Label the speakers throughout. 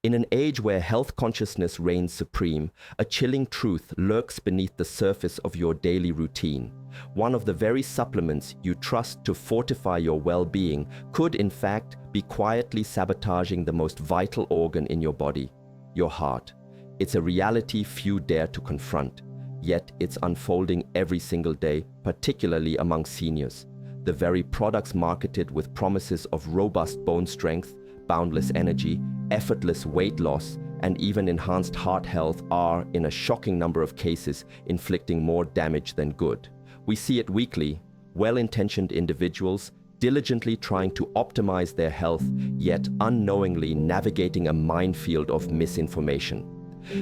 Speaker 1: In an age where health consciousness reigns supreme, a chilling truth lurks beneath the surface of your daily routine. One of the very supplements you trust to fortify your well-being could, in fact, be quietly sabotaging the most vital organ in your body, your heart. It's a reality few dare to confront, yet it's unfolding every single day, particularly among seniors. The very products marketed with promises of robust bone strength, boundless energy, effortless weight loss, and even enhanced heart health are, in a shocking number of cases, inflicting more damage than good. We see it weekly, well-intentioned individuals diligently trying to optimize their health, yet unknowingly navigating a minefield of misinformation.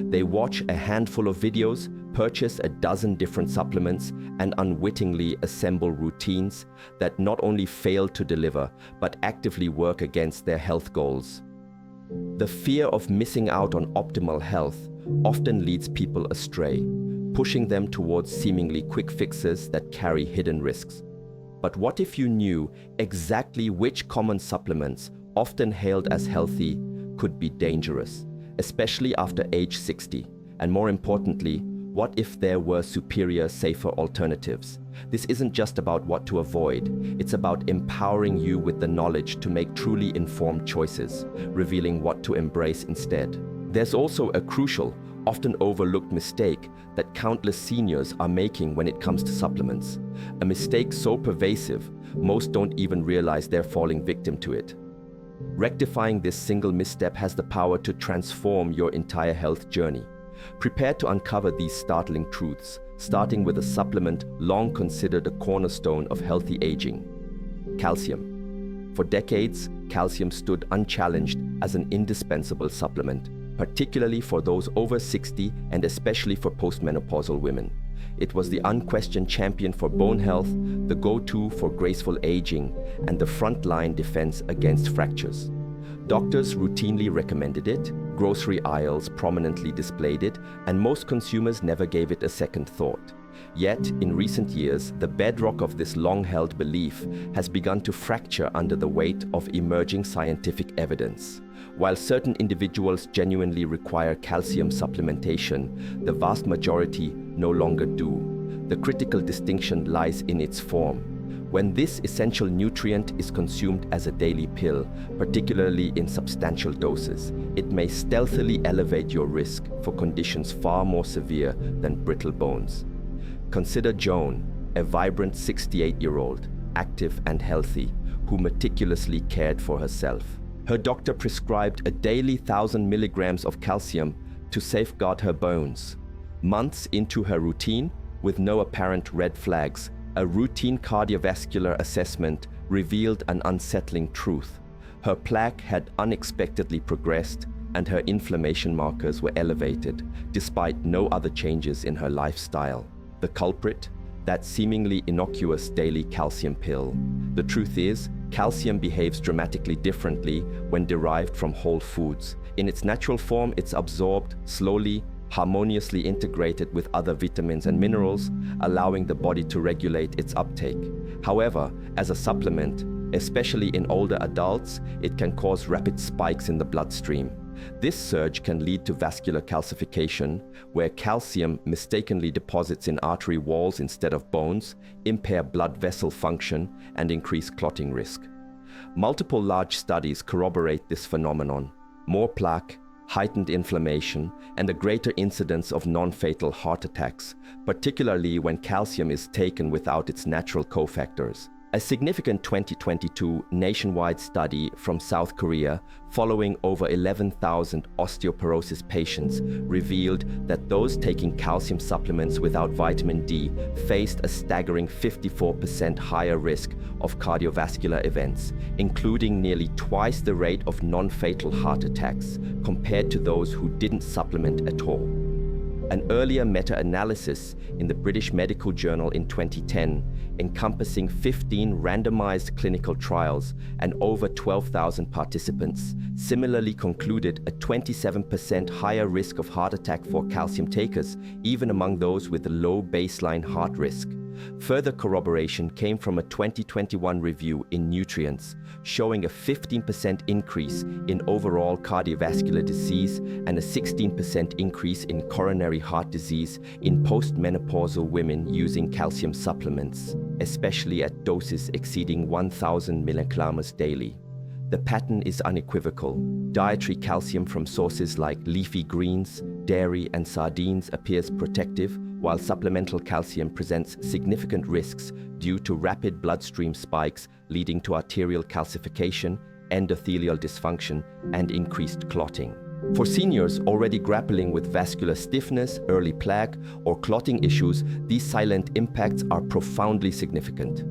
Speaker 1: They watch a handful of videos, purchase a dozen different supplements, and unwittingly assemble routines that not only fail to deliver, but actively work against their health goals. The fear of missing out on optimal health often leads people astray, pushing them towards seemingly quick fixes that carry hidden risks. But what if you knew exactly which common supplements, often hailed as healthy, could be dangerous, especially after age 60? And more importantly, what if there were superior, safer alternatives? This isn't just about what to avoid, it's about empowering you with the knowledge to make truly informed choices, revealing what to embrace instead. There's also a crucial, often overlooked mistake that countless seniors are making when it comes to supplements. A mistake so pervasive, most don't even realize they're falling victim to it. Rectifying this single misstep has the power to transform your entire health journey. Prepare to uncover these startling truths, starting with a supplement long considered a cornerstone of healthy aging: calcium. For decades, calcium stood unchallenged as an indispensable supplement, particularly for those over 60 and especially for postmenopausal women. It was the unquestioned champion for bone health, the go-to for graceful aging, and the frontline defense against fractures. Doctors routinely recommended it, grocery aisles prominently displayed it, and most consumers never gave it a second thought. Yet, in recent years, the bedrock of this long-held belief has begun to fracture under the weight of emerging scientific evidence. While certain individuals genuinely require calcium supplementation, the vast majority no longer do. The critical distinction lies in its form. When this essential nutrient is consumed as a daily pill, particularly in substantial doses, it may stealthily elevate your risk for conditions far more severe than brittle bones. Consider Joan, a vibrant 68-year-old, active and healthy, who meticulously cared for herself. Her doctor prescribed a daily 1,000 milligrams of calcium to safeguard her bones. Months into her routine, with no apparent red flags, a routine cardiovascular assessment revealed an unsettling truth. Her plaque had unexpectedly progressed, and her inflammation markers were elevated, despite no other changes in her lifestyle. The culprit? That seemingly innocuous daily calcium pill. The truth is, calcium behaves dramatically differently when derived from whole foods. In its natural form, it's absorbed slowly, harmoniously integrated with other vitamins and minerals, allowing the body to regulate its uptake. However, as a supplement, especially in older adults, it can cause rapid spikes in the bloodstream. This surge can lead to vascular calcification, where calcium mistakenly deposits in artery walls instead of bones, impair blood vessel function, and increase clotting risk. Multiple large studies corroborate this phenomenon: more plaque, heightened inflammation, and a greater incidence of non-fatal heart attacks, particularly when calcium is taken without its natural cofactors. A significant 2022 nationwide study from South Korea, following over 11,000 osteoporosis patients, revealed that those taking calcium supplements without vitamin D faced a staggering 54% higher risk of cardiovascular events, including nearly twice the rate of non-fatal heart attacks compared to those who didn't supplement at all. An earlier meta-analysis in the British Medical Journal in 2010, encompassing 15 randomized clinical trials and over 12,000 participants, similarly concluded a 27% higher risk of heart attack for calcium takers, even among those with a low baseline heart risk. Further corroboration came from a 2021 review in Nutrients, showing a 15% increase in overall cardiovascular disease and a 16% increase in coronary heart disease in postmenopausal women using calcium supplements, especially at doses exceeding 1,000 milligrams daily. The pattern is unequivocal. Dietary calcium from sources like leafy greens, dairy, and sardines appears protective, while supplemental calcium presents significant risks due to rapid bloodstream spikes leading to arterial calcification, endothelial dysfunction, and increased clotting. For seniors already grappling with vascular stiffness, early plaque, or clotting issues, these silent impacts are profoundly significant.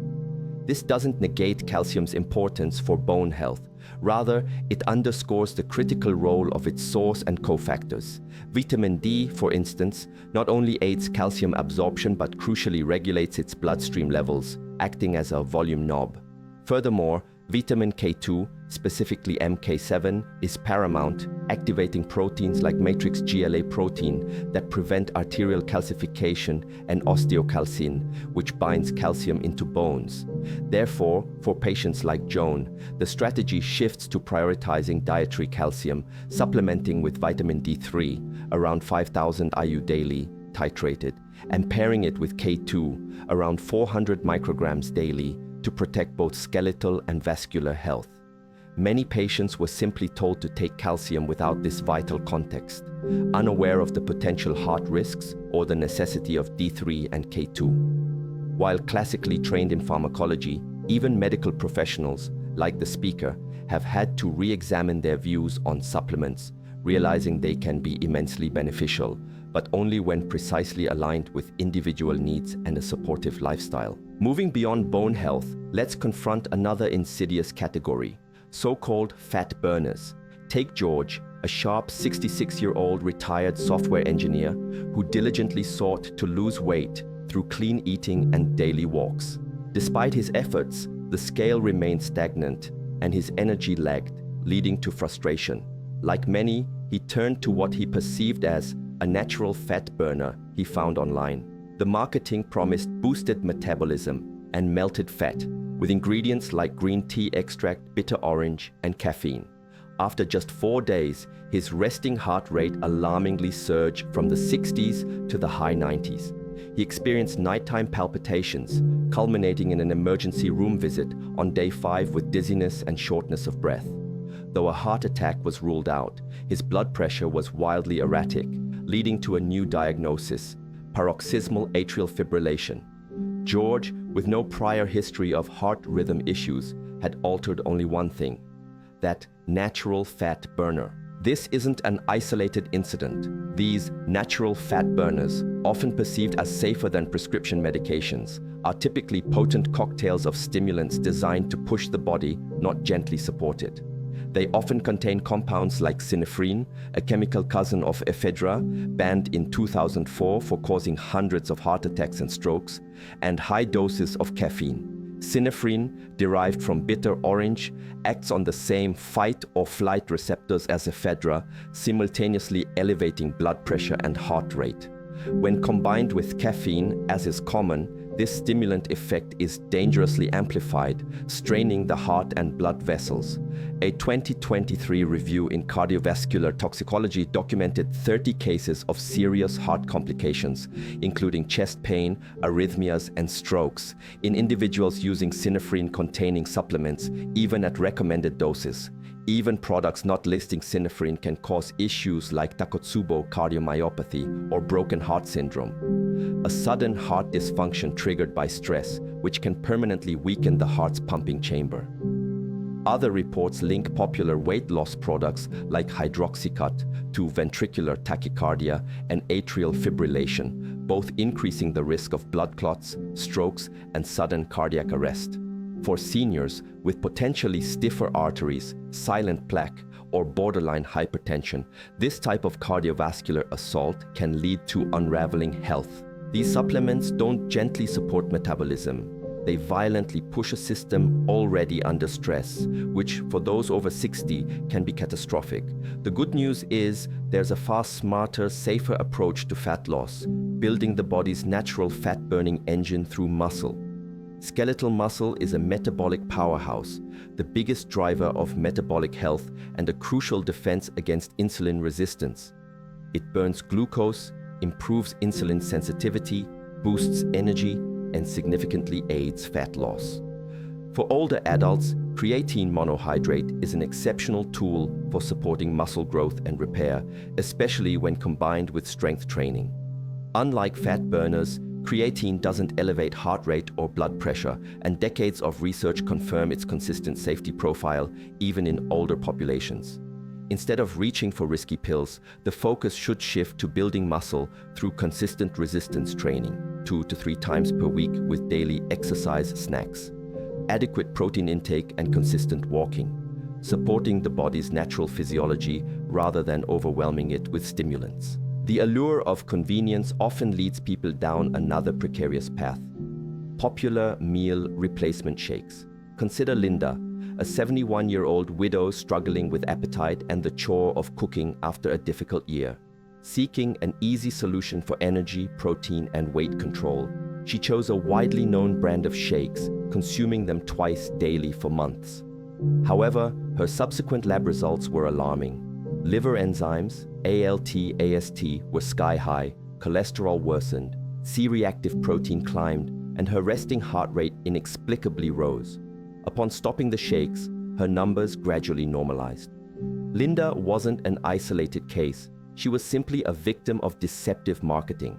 Speaker 1: This doesn't negate calcium's importance for bone health. Rather, it underscores the critical role of its source and cofactors. Vitamin D, for instance, not only aids calcium absorption but crucially regulates its bloodstream levels, acting as a volume knob. Furthermore, vitamin K2, specifically MK7, is paramount, activating proteins like matrix GLA protein that prevent arterial calcification, and osteocalcin, which binds calcium into bones. Therefore, for patients like Joan, the strategy shifts to prioritizing dietary calcium, supplementing with vitamin D3, around 5,000 IU daily, titrated, and pairing it with K2, around 400 micrograms daily, to protect both skeletal and vascular health. Many patients were simply told to take calcium without this vital context, unaware of the potential heart risks or the necessity of D3 and K2. While classically trained in pharmacology, even medical professionals, like the speaker, have had to re-examine their views on supplements, realizing they can be immensely beneficial, but only when precisely aligned with individual needs and a supportive lifestyle. Moving beyond bone health, let's confront another insidious category: so-called fat burners. Take George, a sharp 66-year-old retired software engineer who diligently sought to lose weight through clean eating and daily walks. Despite his efforts, the scale remained stagnant and his energy lagged, leading to frustration. Like many, he turned to what he perceived as a natural fat burner he found online. The marketing promised boosted metabolism and melted fat, with ingredients like green tea extract, bitter orange, and caffeine. After just 4 days, his resting heart rate alarmingly surged from the 60s to the high 90s. He experienced nighttime palpitations, culminating in an emergency room visit on day 5 with dizziness and shortness of breath. Though a heart attack was ruled out, his blood pressure was wildly erratic, leading to a new diagnosis: paroxysmal atrial fibrillation. George, with no prior history of heart rhythm issues, had altered only one thing: that natural fat burner. This isn't an isolated incident. These natural fat burners, often perceived as safer than prescription medications, are typically potent cocktails of stimulants designed to push the body, not gently support it. They often contain compounds like synephrine, a chemical cousin of ephedra, banned in 2004 for causing hundreds of heart attacks and strokes, and high doses of caffeine. Synephrine, derived from bitter orange, acts on the same fight or flight receptors as ephedra, simultaneously elevating blood pressure and heart rate. When combined with caffeine, as is common, this stimulant effect is dangerously amplified, straining the heart and blood vessels. A 2023 review in Cardiovascular Toxicology documented 30 cases of serious heart complications, including chest pain, arrhythmias, and strokes, in individuals using synephrine-containing supplements, even at recommended doses. Even products not listing synephrine can cause issues like Takotsubo cardiomyopathy or broken heart syndrome, a sudden heart dysfunction triggered by stress, which can permanently weaken the heart's pumping chamber. Other reports link popular weight loss products like hydroxycut to ventricular tachycardia and atrial fibrillation, both increasing the risk of blood clots, strokes, and sudden cardiac arrest. For seniors with potentially stiffer arteries, silent plaque, or borderline hypertension, this type of cardiovascular assault can lead to unraveling health. These supplements don't gently support metabolism. they violently push a system already under stress, which for those over 60 can be catastrophic. The good news is there's a far smarter, safer approach to fat loss, building the body's natural fat-burning engine through muscle. Skeletal muscle is a metabolic powerhouse, the biggest driver of metabolic health and a crucial defense against insulin resistance. It burns glucose, improves insulin sensitivity, boosts energy, and significantly aids fat loss. For older adults, creatine monohydrate is an exceptional tool for supporting muscle growth and repair, especially when combined with strength training. Unlike fat burners, creatine doesn't elevate heart rate or blood pressure, and decades of research confirm its consistent safety profile even in older populations. Instead of reaching for risky pills, the focus should shift to building muscle through consistent resistance training, 2 to 3 times per week with daily exercise snacks, adequate protein intake and consistent walking, supporting the body's natural physiology rather than overwhelming it with stimulants. The allure of convenience often leads people down another precarious path. Popular meal replacement shakes. Consider Linda, a 71-year-old widow struggling with appetite and the chore of cooking after a difficult year. Seeking an easy solution for energy, protein, and weight control, she chose a widely known brand of shakes, consuming them twice daily for months. However, her subsequent lab results were alarming. Liver enzymes, ALT, AST, were sky high, cholesterol worsened, C-reactive protein climbed, and her resting heart rate inexplicably rose. Upon stopping the shakes, her numbers gradually normalized. Linda wasn't an isolated case. She was simply a victim of deceptive marketing.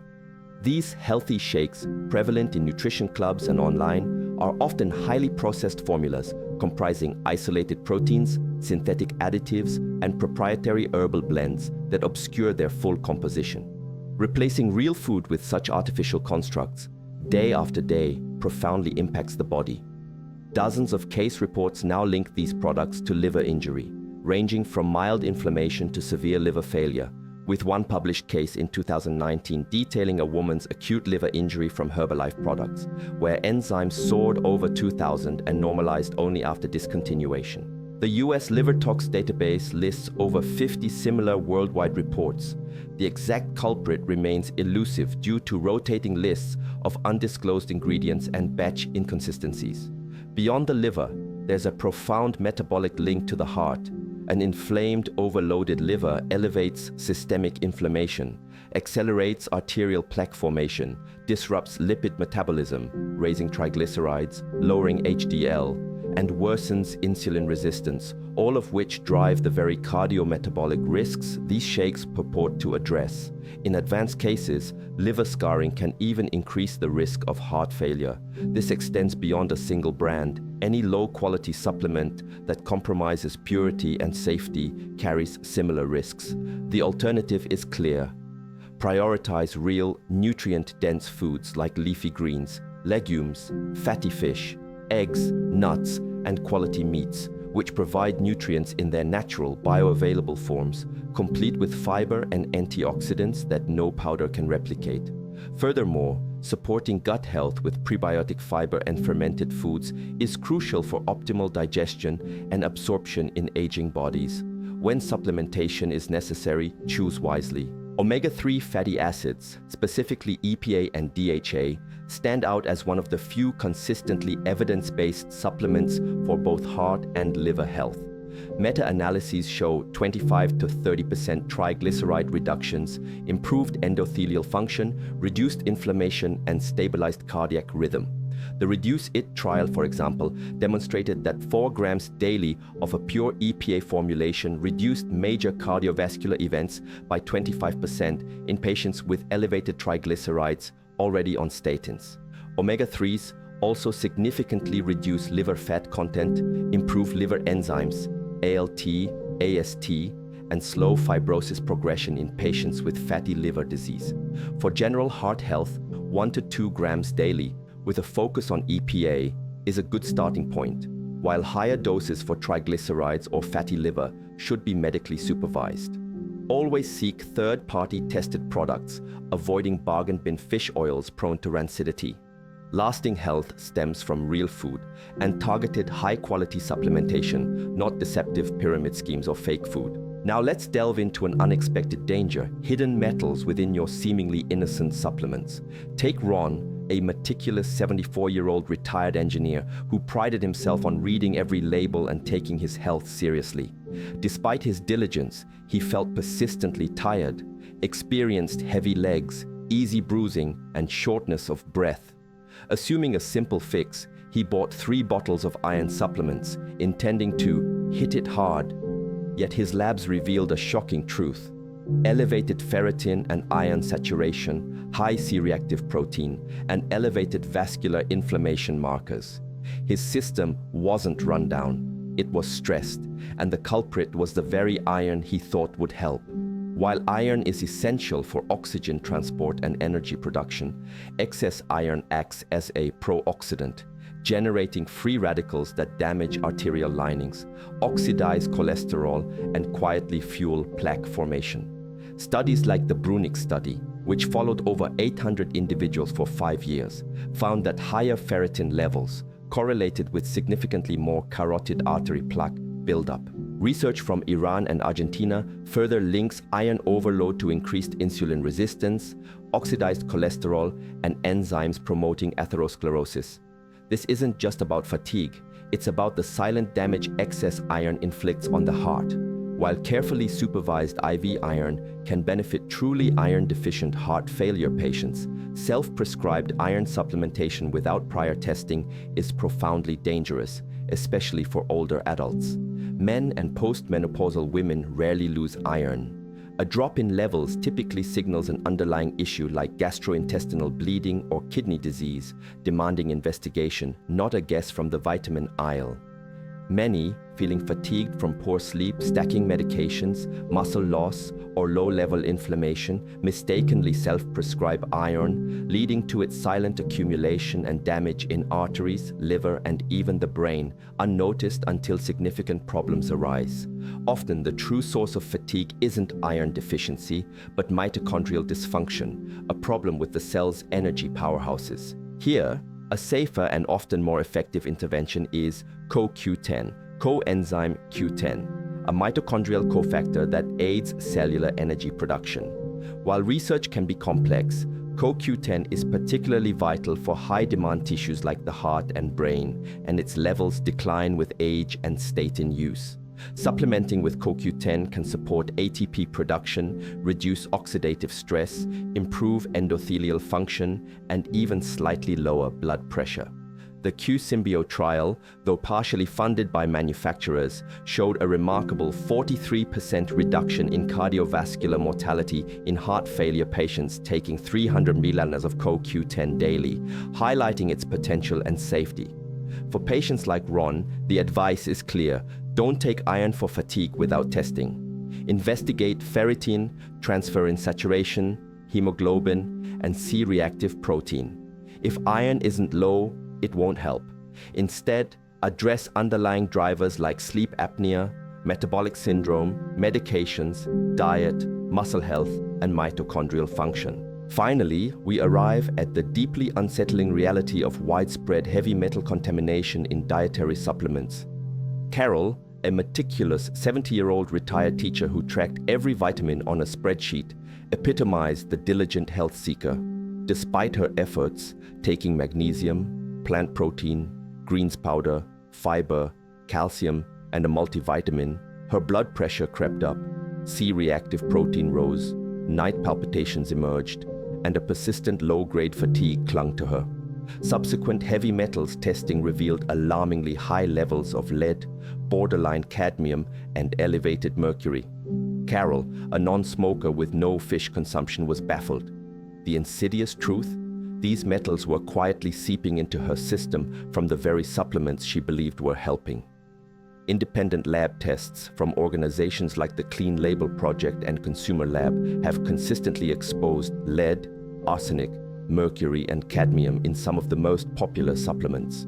Speaker 1: These healthy shakes, prevalent in nutrition clubs and online, are often highly processed formulas comprising isolated proteins, synthetic additives, and proprietary herbal blends that obscure their full composition. Replacing real food with such artificial constructs, day after day, profoundly impacts the body. Dozens of case reports now link these products to liver injury, ranging from mild inflammation to severe liver failure, with one published case in 2019 detailing a woman's acute liver injury from Herbalife products, where enzymes soared over 2,000 and normalized only after discontinuation. The US Liver Tox database lists over 50 similar worldwide reports. The exact culprit remains elusive due to rotating lists of undisclosed ingredients and batch inconsistencies. Beyond the liver, there's a profound metabolic link to the heart. An inflamed, overloaded liver elevates systemic inflammation, accelerates arterial plaque formation, disrupts lipid metabolism, raising triglycerides, lowering HDL, and worsens insulin resistance, all of which drive the very cardiometabolic risks these shakes purport to address. In advanced cases, liver scarring can even increase the risk of heart failure. This extends beyond a single brand. Any low-quality supplement that compromises purity and safety carries similar risks. The alternative is clear. Prioritize real, nutrient-dense foods like leafy greens, legumes, fatty fish, eggs, nuts, and quality meats, which provide nutrients in their natural, bioavailable forms, complete with fiber and antioxidants that no powder can replicate. Furthermore, supporting gut health with prebiotic fiber and fermented foods is crucial for optimal digestion and absorption in aging bodies. When supplementation is necessary, choose wisely. Omega-3 fatty acids, specifically EPA and DHA, stand out as one of the few consistently evidence-based supplements for both heart and liver health. Meta-analyses show 25 to 30% triglyceride reductions, improved endothelial function, reduced inflammation, and stabilized cardiac rhythm. The Reduce It trial, for example, demonstrated that 4 grams daily of a pure EPA formulation reduced major cardiovascular events by 25% in patients with elevated triglycerides already on statins. Omega-3s also significantly reduce liver fat content, improve liver enzymes, ALT, AST, and slow fibrosis progression in patients with fatty liver disease. For general heart health, 1 to 2 grams daily with a focus on EPA is a good starting point, while higher doses for triglycerides or fatty liver should be medically supervised. Always seek third-party tested products, avoiding bargain bin fish oils prone to rancidity. Lasting health stems from real food and targeted high-quality supplementation, not deceptive pyramid schemes or fake food. Now let's delve into an unexpected danger: hidden metals within your seemingly innocent supplements. Take Ron, a meticulous 74-year-old retired engineer who prided himself on reading every label and taking his health seriously. Despite his diligence, he felt persistently tired, experienced heavy legs, easy bruising, and shortness of breath. Assuming a simple fix, he bought 3 bottles of iron supplements, intending to hit it hard. Yet his labs revealed a shocking truth: elevated ferritin and iron saturation, high C-reactive protein, and elevated vascular inflammation markers. His system wasn't run down, it was stressed, and the culprit was the very iron he thought would help. While iron is essential for oxygen transport and energy production, excess iron acts as a pro-oxidant, generating free radicals that damage arterial linings, oxidize cholesterol, and quietly fuel plaque formation. Studies like the Brunig study, which followed over 800 individuals for 5 years, found that higher ferritin levels correlated with significantly more carotid artery plaque buildup. Research from Iran and Argentina further links iron overload to increased insulin resistance, oxidized cholesterol, and enzymes promoting atherosclerosis. This isn't just about fatigue, it's about the silent damage excess iron inflicts on the heart. While carefully supervised IV iron can benefit truly iron-deficient heart failure patients, self-prescribed iron supplementation without prior testing is profoundly dangerous, especially for older adults. Men and postmenopausal women rarely lose iron. A drop in levels typically signals an underlying issue like gastrointestinal bleeding or kidney disease, demanding investigation, not a guess from the vitamin aisle. Many, feeling fatigued from poor sleep, stacking medications, muscle loss, or low-level inflammation, mistakenly self-prescribe iron, leading to its silent accumulation and damage in arteries, liver, and even the brain, unnoticed until significant problems arise. Often, the true source of fatigue isn't iron deficiency, but mitochondrial dysfunction, a problem with the cell's energy powerhouses. Here, a safer and often more effective intervention is CoQ10, coenzyme Q10, a mitochondrial cofactor that aids cellular energy production. While research can be complex, CoQ10 is particularly vital for high-demand tissues like the heart and brain, and its levels decline with age and state in use. Supplementing with CoQ10 can support ATP production, reduce oxidative stress, improve endothelial function, and even slightly lower blood pressure. The Q-Symbio trial, though partially funded by manufacturers, showed a remarkable 43% reduction in cardiovascular mortality in heart failure patients taking 300 ml of CoQ10 daily, highlighting its potential and safety. For patients like Ron, the advice is clear: don't take iron for fatigue without testing. Investigate ferritin, transferrin saturation, hemoglobin, and C-reactive protein. If iron isn't low, it won't help. Instead, address underlying drivers like sleep apnea, metabolic syndrome, medications, diet, muscle health, and mitochondrial function. Finally, we arrive at the deeply unsettling reality of widespread heavy metal contamination in dietary supplements. Carol, a meticulous 70-year-old retired teacher who tracked every vitamin on a spreadsheet, epitomized the diligent health seeker. Despite her efforts, taking magnesium, plant protein, greens powder, fiber, calcium, and a multivitamin, her blood pressure crept up, C-reactive protein rose, night palpitations emerged, and a persistent low-grade fatigue clung to her. Subsequent heavy metals testing revealed alarmingly high levels of lead, borderline cadmium, and elevated mercury. Carol, a non-smoker with no fish consumption, was baffled. The insidious truth? These metals were quietly seeping into her system from the very supplements she believed were helping. Independent lab tests from organizations like the Clean Label Project and Consumer Lab have consistently exposed lead, arsenic, mercury, and cadmium in some of the most popular supplements.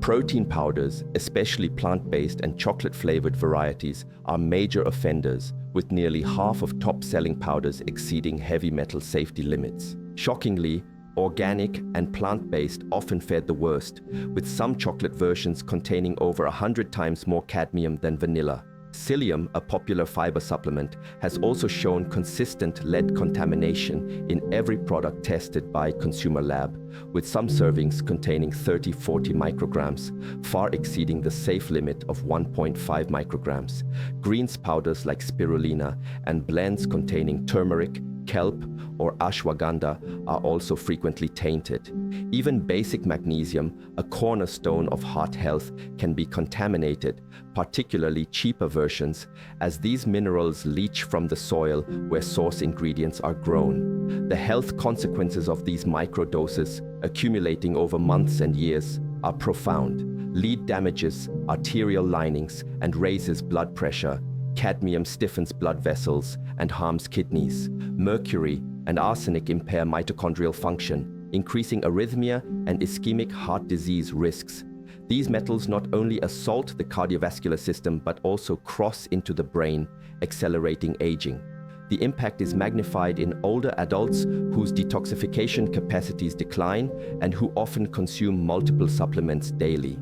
Speaker 1: Protein powders, especially plant-based and chocolate-flavored varieties, are major offenders, with nearly half of top-selling powders exceeding heavy metal safety limits. Shockingly, Organic and plant-based often fared the worst, with some chocolate versions containing over 100 times more cadmium than vanilla. Psyllium, a popular fiber supplement, has also shown consistent lead contamination in every product tested by Consumer Lab, with some servings containing 30-40 micrograms, far exceeding the safe limit of 1.5 micrograms. Greens powders like spirulina and blends containing turmeric, kelp, or ashwagandha are also frequently tainted. Even basic magnesium, a cornerstone of heart health, can be contaminated, particularly cheaper versions, as these minerals leach from the soil where source ingredients are grown. The health consequences of these microdoses, accumulating over months and years, are profound. Lead damages arterial linings and raises blood pressure. Cadmium stiffens blood vessels and harms kidneys. Mercury and arsenic impair mitochondrial function, increasing arrhythmia and ischemic heart disease risks. These metals not only assault the cardiovascular system but also cross into the brain, accelerating aging. The impact is magnified in older adults whose detoxification capacities decline and who often consume multiple supplements daily.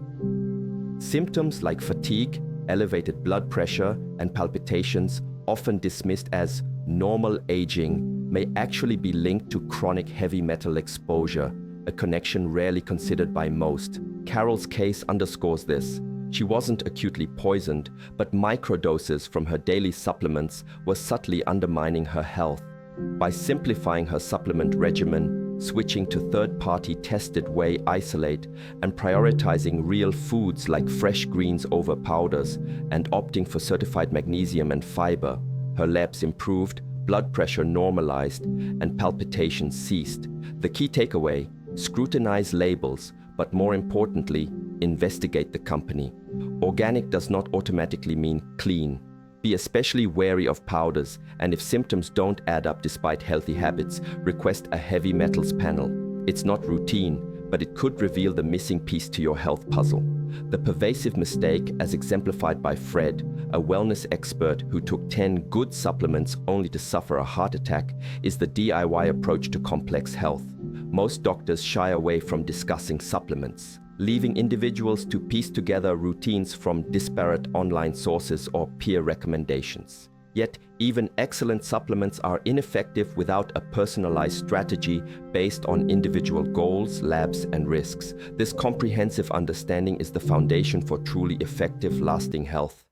Speaker 1: Symptoms like fatigue, elevated blood pressure, and palpitations, often dismissed as normal aging, may actually be linked to chronic heavy metal exposure, a connection rarely considered by most. Carol's case underscores this. She wasn't acutely poisoned, but microdoses from her daily supplements were subtly undermining her health. By simplifying her supplement regimen, switching to third-party tested whey isolate, and prioritizing real foods like fresh greens over powders, and opting for certified magnesium and fiber, her labs improved, blood pressure normalized, and palpitations ceased. The key takeaway: scrutinize labels, but more importantly, investigate the company. Organic does not automatically mean clean. Be especially wary of powders, and if symptoms don't add up despite healthy habits, request a heavy metals panel. It's not routine, but it could reveal the missing piece to your health puzzle. The pervasive mistake, as exemplified by Fred, a wellness expert who took 10 good supplements only to suffer a heart attack, is the DIY approach to complex health. Most doctors shy away from discussing supplements, leaving individuals to piece together routines from disparate online sources or peer recommendations. Yet, even excellent supplements are ineffective without a personalized strategy based on individual goals, labs, and risks. This comprehensive understanding is the foundation for truly effective, lasting health.